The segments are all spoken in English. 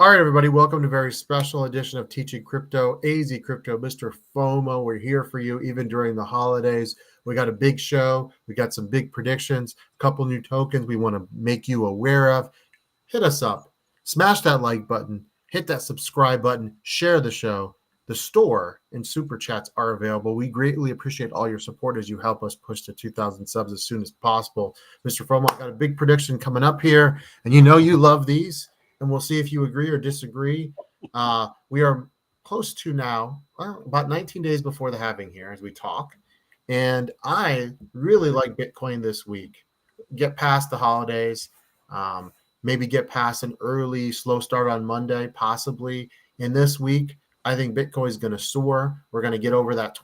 All right, everybody, welcome to a very special edition of Teaching Crypto, AZcrypto, MrFOMO. We're here for you even during the holidays. We got a big show. We got some big predictions, a couple new tokens we want to make you aware of. Hit us up. Smash that like button. Hit that subscribe button. Share the show. The store and super chats are available. We greatly appreciate all your support as you help us push to 2,000 subs as soon as possible. MrFOMO, I got a big prediction coming up here, and you know you love these. And we'll see if you agree or disagree. We are close to now, about 19 days before the halving here as we talk. And I really like Bitcoin this week. Get past the holidays, maybe get past an early slow start on Monday, possibly. In this week, I think Bitcoin is going to soar. We're going to get over that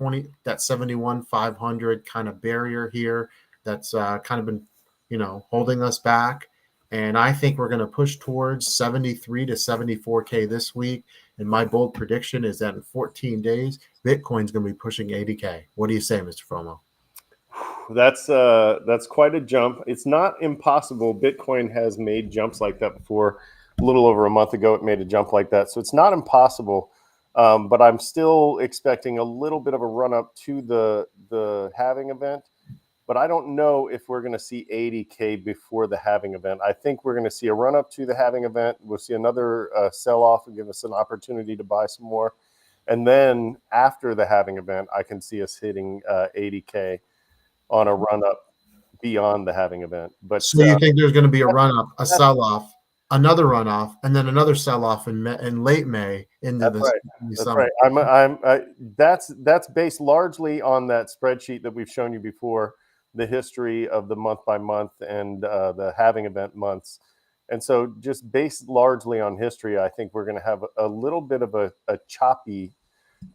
71,500 kind of barrier here that's kind of been, holding us back. And I think we're going to push towards 73 to 74K this week. And my bold prediction is that in 14 days, Bitcoin's going to be pushing 80K. What do you say, MrFOMO? That's quite a jump. It's not impossible. Bitcoin has made jumps like that before. A little over a month ago, it made a jump like that. So it's not impossible. But I'm still expecting a little bit of a run up to the halving event. But I don't know if we're going to see 80K before the halving event. I think we're going to see a run up to the halving event. We'll see another sell off and give us an opportunity to buy some more. And then after the halving event, I can see us hitting 80K on a run up beyond the halving event. But so you think there's going to be a run up, a sell off, another run off, and then another sell off in late May into the summer? Right. That's based largely on that spreadsheet that we've shown you before. The history of the month by month and the halving event months. And so just based largely on history, I think we're going to have a little bit of a choppy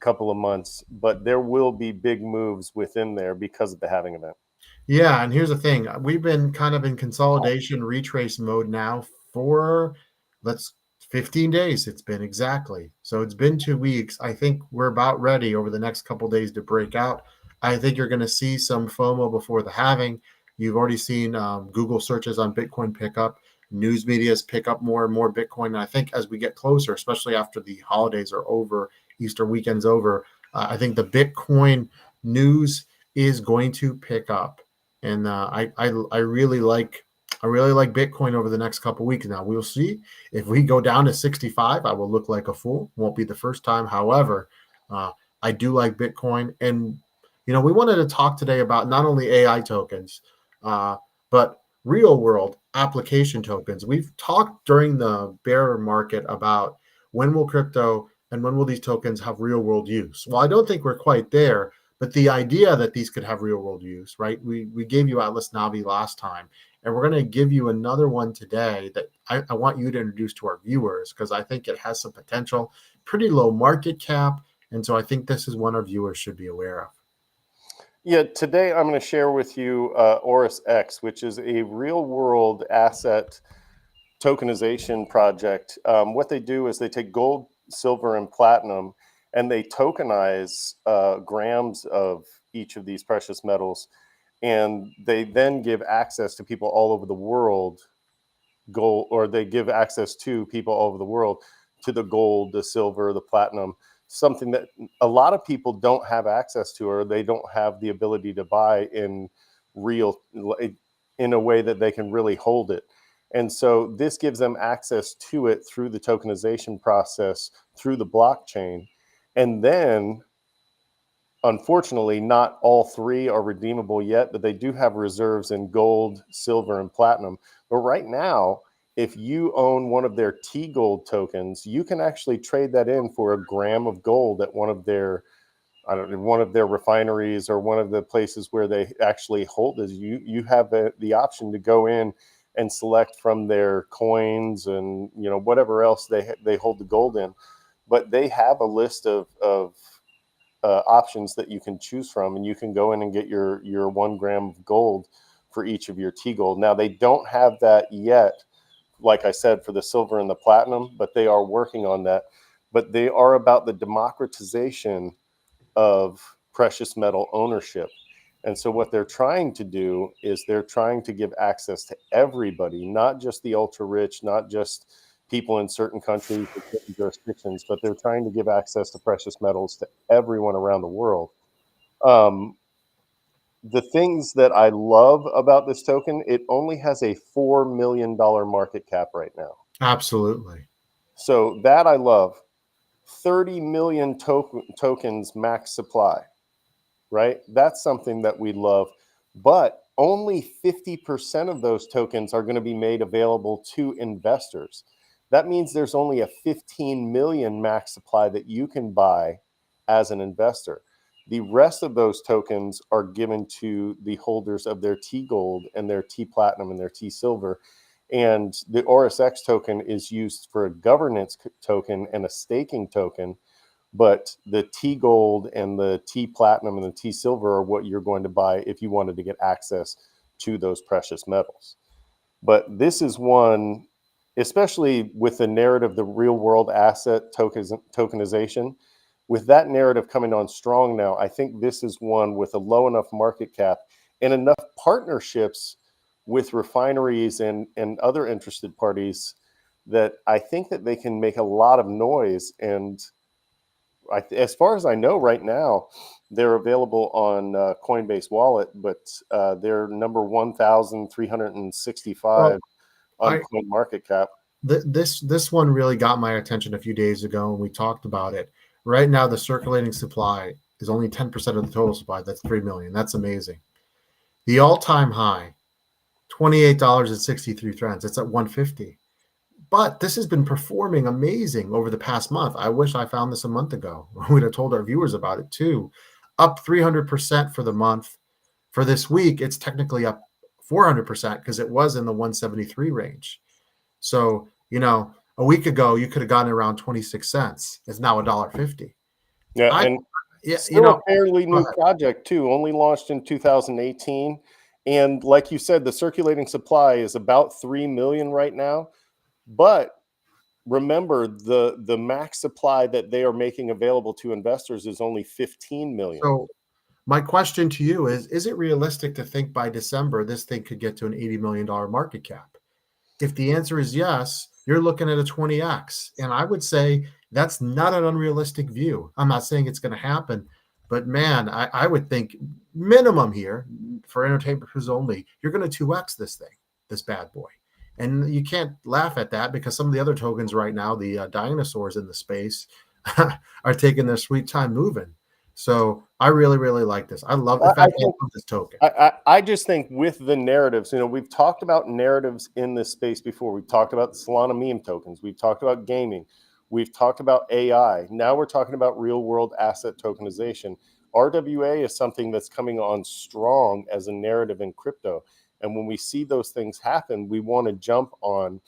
couple of months, but there will be big moves within there because of the halving event. Yeah, and here's the thing. We've been kind of in consolidation retrace mode now for 15 days. It's been exactly. So it's been 2 weeks. I think we're about ready over the next couple of days to break out. I think you're going to see some FOMO before the halving. You've already seen Google searches on Bitcoin pick up. News medias pick up more and more Bitcoin. And I think as we get closer, especially after the holidays are over, Easter weekend's over, I think the Bitcoin news is going to pick up. And I really like Bitcoin over the next couple of weeks. Now we'll see if we go down to 65. I will look like a fool. Won't be the first time. However, I do like Bitcoin, and we wanted to talk today about not only AI tokens, but real world application tokens. We've talked during the bear market about when will crypto and when will these tokens have real world use. Well, I don't think we're quite there. But the idea that these could have real world use, right? We gave you Atlas Navi last time, and we're going to give you another one today that I want you to introduce to our viewers because I think it has some potential, pretty low market cap. And so I think this is one our viewers should be aware of. Yeah, today I'm going to share with you Oris X, which is a real world asset tokenization project. What they do is they take gold, silver, and platinum, and they tokenize grams of each of these precious metals, and they then give access to people all over the world they give access to people all over the world to the gold, the silver, the platinum, something that a lot of people don't have access to, or they don't have the ability to buy in a way that they can really hold it. And so this gives them access to it through the tokenization process, through the blockchain. And then, unfortunately, not all three are redeemable yet, but they do have reserves in gold, silver, and platinum. But right now, if you own one of their T-Gold tokens, you can actually trade that in for a gram of gold at one of their refineries or one of the places where they actually hold it. You have the option to go in and select from their coins and whatever else they hold the gold in. But they have a list of options that you can choose from, and you can go in and get your 1 gram of gold for each of your T-Gold. Now, they don't have that yet, like I said, for the silver and the platinum, but they are working on that. But they are about the democratization of precious metal ownership. And so what they're trying to do is they're trying to give access to everybody, not just the ultra rich, not just people in certain countries or certain jurisdictions, but they're trying to give access to precious metals to everyone around the world. The things that I love about this token, it only has a $4 million market cap right now. Absolutely. So that I love. 30 million tokens max supply, right? That's something that we love. But only 50% of those tokens are going to be made available to investors. That means there's only a 15 million max supply that you can buy as an investor. The rest of those tokens are given to the holders of their T Gold and their T Platinum and their T Silver. And the ORSX token is used for a governance token and a staking token. But the T Gold and the T Platinum and the T Silver are what you're going to buy if you wanted to get access to those precious metals. But this is one, especially with the narrative, the real world asset tokenization, with that narrative coming on strong now, I think this is one with a low enough market cap and enough partnerships with refineries and other interested parties that I think that they can make a lot of noise. And as far as I know right now, they're available on Coinbase Wallet, but they're number 1,365 on CoinMarketCap. This one really got my attention a few days ago, and we talked about it. Right now, the circulating supply is only 10% of the total supply. That's 3 million. That's amazing. The all-time high, $28.63. It's at 150. But this has been performing amazing over the past month. I wish I found this a month ago. We'd have told our viewers about it too. Up 300% for the month. For this week, it's technically up 400% because it was in the 173 range. So, a week ago, you could have gotten around 26 cents. It's now $1.50. Yeah, still a fairly new project too, only launched in 2018. And like you said, the circulating supply is about 3 million right now. But remember, the max supply that they are making available to investors is only 15 million. So my question to you is it realistic to think by December this thing could get to an $80 million market cap? If the answer is yes, you're looking at a 20x. And I would say that's not an unrealistic view. I'm not saying it's going to happen, but man, I would think minimum here for entertainment purposes only, you're going to 2x this thing, this bad boy. And you can't laugh at that because some of the other tokens right now, the dinosaurs in the space, are taking their sweet time moving. So I really, really like this. I love the fact that this token. I just think with the narratives, we've talked about narratives in this space before. We've talked about Solana meme tokens. We've talked about gaming. We've talked about AI. Now we're talking about real world asset tokenization. RWA is something that's coming on strong as a narrative in crypto. And when we see those things happen, we want to jump on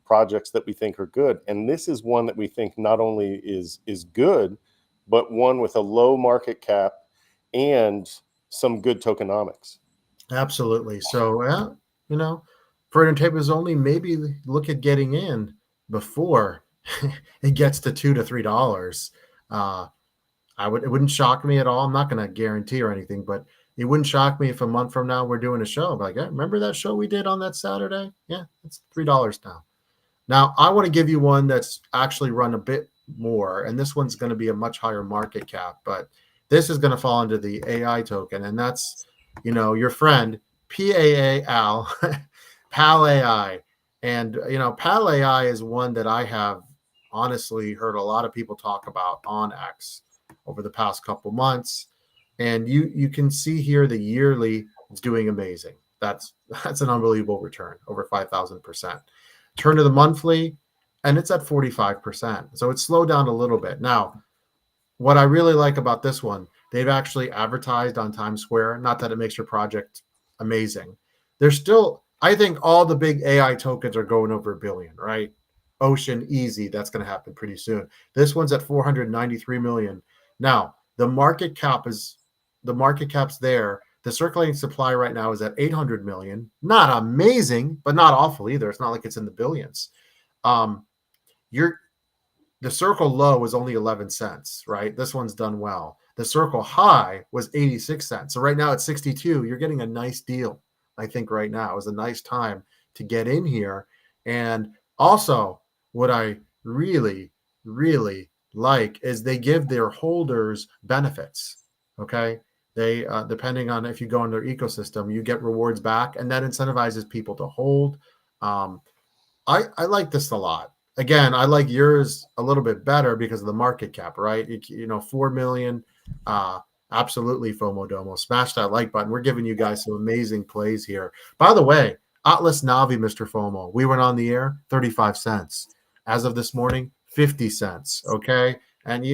projects that we think are good. And this is one that we think not only is good, but one with a low market cap and some good tokenomics. Absolutely. So, for entertainment only, maybe look at getting in before it gets to $2 to $3. It wouldn't shock me at all. I'm not going to guarantee or anything, but it wouldn't shock me if a month from now we're doing a show. I'm like, hey, remember that show we did on that Saturday? Yeah, it's $3 now. Now, I want to give you one that's actually run a bit more, and this one's going to be a much higher market cap, but this is going to fall into the AI token, and that's, your friend, PAAL, PAL AI. And, PAL AI is one that I have honestly heard a lot of people talk about on X over the past couple months. And you can see here the yearly is doing amazing. That's an unbelievable return, over 5,000%. Turn to the monthly, and it's at 45%. So it's slowed down a little bit. Now, what I really like about this one, they've actually advertised on Times Square. Not that it makes your project amazing. There's still, I think all the big AI tokens are going over $1 billion, right? Ocean, easy. That's going to happen pretty soon. This one's at 493 million. Now, the market cap's there. The circulating supply right now is at 800 million. Not amazing, but not awful either. It's not like it's in the billions. The circle low was only 11 cents, right? This one's done well. The circle high was 86 cents. So right now it's 62. You're getting a nice deal. I think right now is a nice time to get in here. And also, what I really, really like is they give their holders benefits. Okay. They, depending on if you go in their ecosystem, you get rewards back, and that incentivizes people to hold. Um, I like this a lot. Again, I like yours a little bit better because of the market cap, right? 4 million. Uh, Absolutely, FOMO Domo. Smash that like button. We're giving you guys some amazing plays here. By the way, Atlas Navi, Mr. FOMO. We went on the air, 35 cents. As of this morning, 50 cents. Okay. And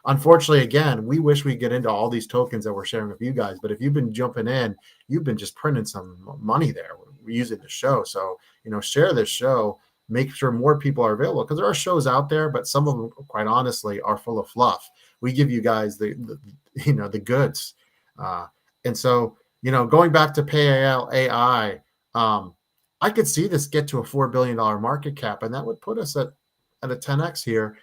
unfortunately, again, we wish we get into all these tokens that we're sharing with you guys. But if you've been jumping in, you've been just printing some money there. We're using the show. So, share this show, make sure more people are available, because there are shows out there, but some of them, quite honestly, are full of fluff. We give you guys the goods. And so, going back to PAL AI, I could see this get to a $4 billion market cap, and that would put us at a 10x here.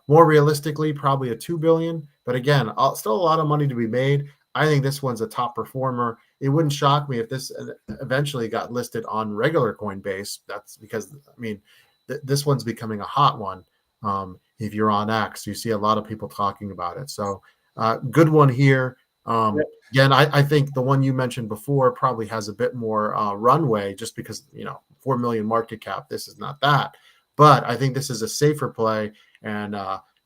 More realistically, probably a 2 billion. But again, still a lot of money to be made. I think this one's a top performer. It wouldn't shock me if this eventually got listed on regular Coinbase. That's because, this one's becoming a hot one. If you're on X, you see a lot of people talking about it. So good one here. Again, I think the one you mentioned before probably has a bit more runway, just because, 4 million market cap. This is not that. But I think this is a safer play. And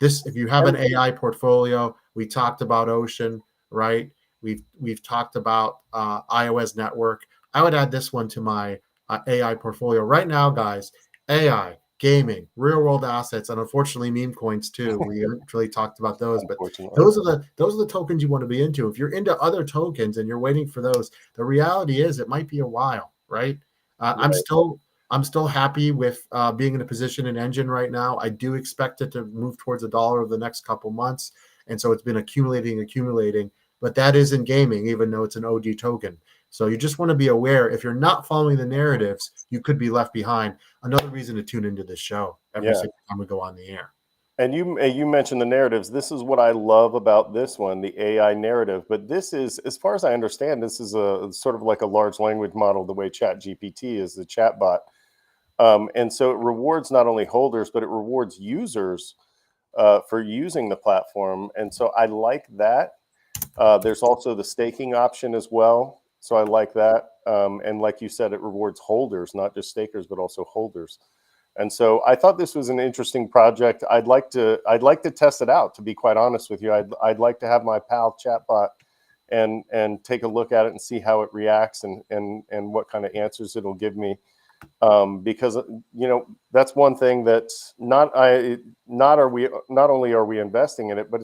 if you have an AI portfolio, we talked about Ocean, right? We've talked about iOS network. I would add this one to my AI portfolio right now, guys. AI, gaming, real world assets, and unfortunately meme coins too. We haven't really talked about those, but those are the tokens you want to be into. If you're into other tokens and you're waiting for those, the reality is it might be a while, right? I'm still happy with being in a position in Engine right now. I do expect it to move towards $1 over the next couple months, and so it's been accumulating. But that is in gaming, even though it's an OG token. So you just want to be aware, if you're not following the narratives, you could be left behind. Another reason to tune into this show every single time we go on the air. And you mentioned the narratives. This is what I love about this one, the AI narrative. But this is, as far as I understand, this is a sort of like a large language model, the way ChatGPT is, the chatbot. And so it rewards not only holders, but it rewards users for using the platform. And so I like that. There's also the staking option as well. So I like that. And like you said, it rewards holders, not just stakers, but also holders. And so I thought this was an interesting project. I'd like to test it out, to be quite honest with you. I'd like to have my pal chatbot and take a look at it and see how it reacts and what kind of answers it'll give me. Because that's one thing that's not only are we investing in it, but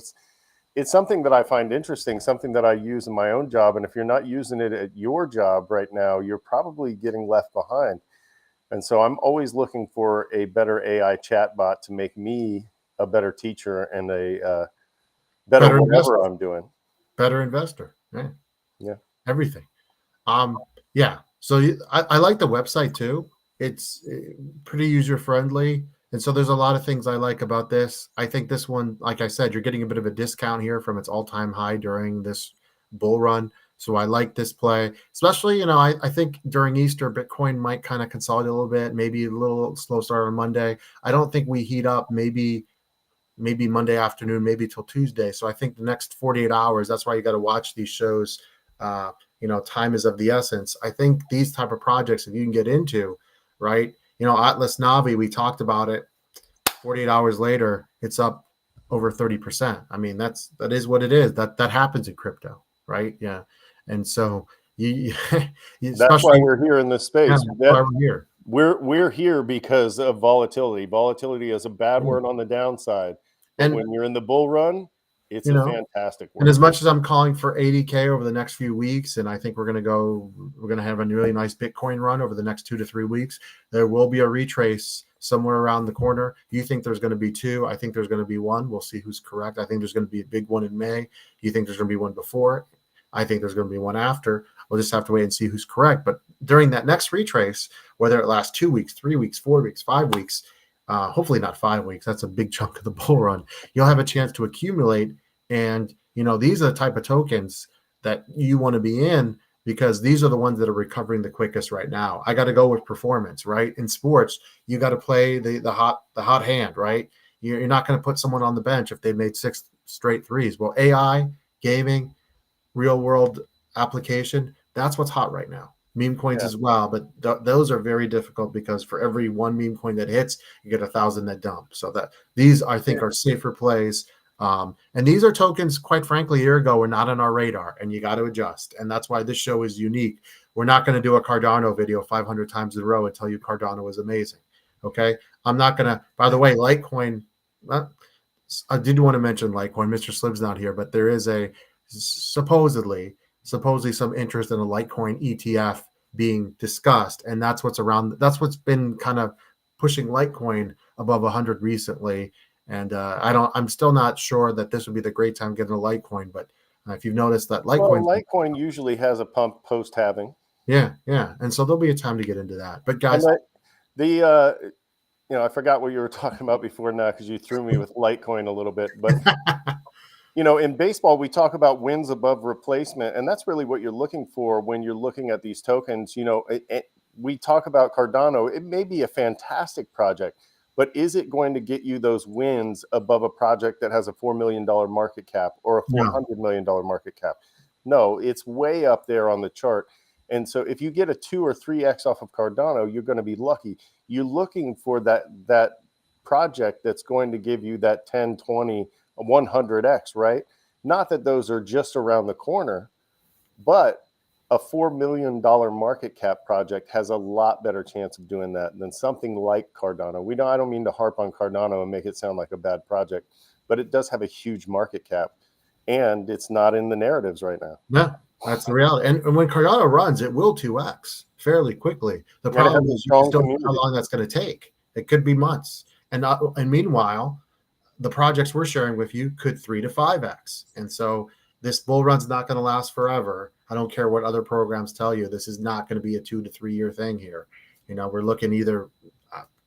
it's something that I find interesting, something that I use in my own job. And if you're not using it at your job right now, you're probably getting left behind. And so I'm always looking for a better AI chatbot to make me a better teacher and a better whatever I'm doing. Better investor. Yeah. Everything. Yeah. So I like the website too. It's pretty user friendly. And so there's a lot of things I like about this. I think this one, like I said, you're getting a bit of a discount here from its all-time high during this bull run. So I like this play, especially, I think during Easter, Bitcoin might kind of consolidate a little bit, maybe a little slow start on Monday. I don't think we heat up maybe Monday afternoon, maybe till Tuesday. So I think the next 48 hours, that's why you got to watch these shows. Time is of the essence. I think these type of projects, if you can get into, right? Atlas Navi, we talked about it. 48 hours later, it's up over 30%. That is what it is. That happens in crypto, right? Yeah. And so that's why we're here in this space. Yeah, that's why we're here. We're here because of volatility. Volatility is a bad word on the downside. But when you're in the bull run, it's a fantastic word. And as much as I'm calling for 80K over the next few weeks, and I think we're going to have a really nice Bitcoin run over the next 2 to 3 weeks, there will be a retrace somewhere around the corner. You think there's going to be 2? I think there's going to be 1. We'll see who's correct. I think there's going to be a big one in May. You think there's going to be one before? I think there's going to be one after. We'll just have to wait and see who's correct. But during that next retrace, whether it lasts 2 weeks, 3 weeks, 4 weeks, 5 weeks, hopefully not 5 weeks. That's a big chunk of the bull run. You'll have a chance to accumulate. And, these are the type of tokens that you want to be in. because these are the ones that are recovering the quickest right now. I got to go with performance, right? In sports, you got to play the hot hand, right? You're not going to put someone on the bench if they made 6 straight threes. Well, AI, gaming, real world application, that's what's hot right now. Meme coins Yeah. as well, but those are very difficult because for every one meme coin that hits, you get 1,000 that dump. So that these I think are safer plays. And these are tokens, quite frankly, a year ago were not on our radar, and you got to adjust. And that's why this show is unique. We're not going to do a Cardano video 500 times in a row and tell you Cardano is amazing. Okay, I'm not going to. By the way, Litecoin. I did want to mention Litecoin. Mr. Slib's not here, but there is a supposedly some interest in a Litecoin ETF being discussed, and that's what's around. That's what's been kind of pushing Litecoin above 100 recently. And I'm still not sure that this would be the great time getting a Litecoin, but if you've noticed that Litecoin, Litecoin usually has a pump post halving. Yeah, and so there'll be a time to get into that. But guys, I forgot what you were talking about before now because you threw me with Litecoin a little bit. But in baseball, we talk about wins above replacement, and that's really what you're looking for when you're looking at these tokens. We talk about Cardano. It may be a fantastic project, but is it going to get you those wins above a project that has a $4 million market cap or a $400 million market cap? No, it's way up there on the chart. And so if you get a 2 or 3x off of Cardano, you're going to be lucky. You're looking for that project that's going to give you that 10, 20, 100x, right? Not that those are just around the corner, but a $4 million market cap project has a lot better chance of doing that than something like Cardano. I don't mean to harp on Cardano and make it sound like a bad project, but it does have a huge market cap, and it's not in the narratives right now. Yeah, that's the reality. And when Cardano runs, it will 2x fairly quickly. The problem is you just don't know how long that's going to take. It could be months. And meanwhile, the projects we're sharing with you could 3 to 5x. And so this bull run's not going to last forever. I don't care what other programs tell you. This is not going to be a 2 to 3 year thing here. We're looking either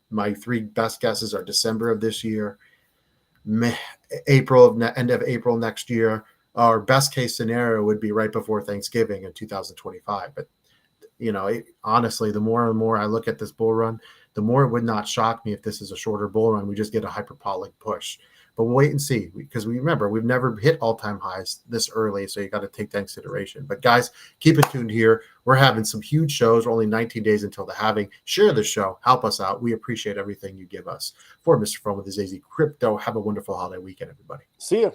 my 3 best guesses are December of this year, end of April next year. Our best case scenario would be right before Thanksgiving in 2025. But honestly, the more and more I look at this bull run, the more it would not shock me if this is a shorter bull run. We just get a hyperbolic push. But we'll wait and see, because remember, we've never hit all-time highs this early, so you got to take that into consideration. But guys, keep it tuned here. We're having some huge shows. We're only 19 days until the halving. Share the show. Help us out. We appreciate everything you give us. For MrFOMO, this is AZcrypto. Have a wonderful holiday weekend, everybody. See you.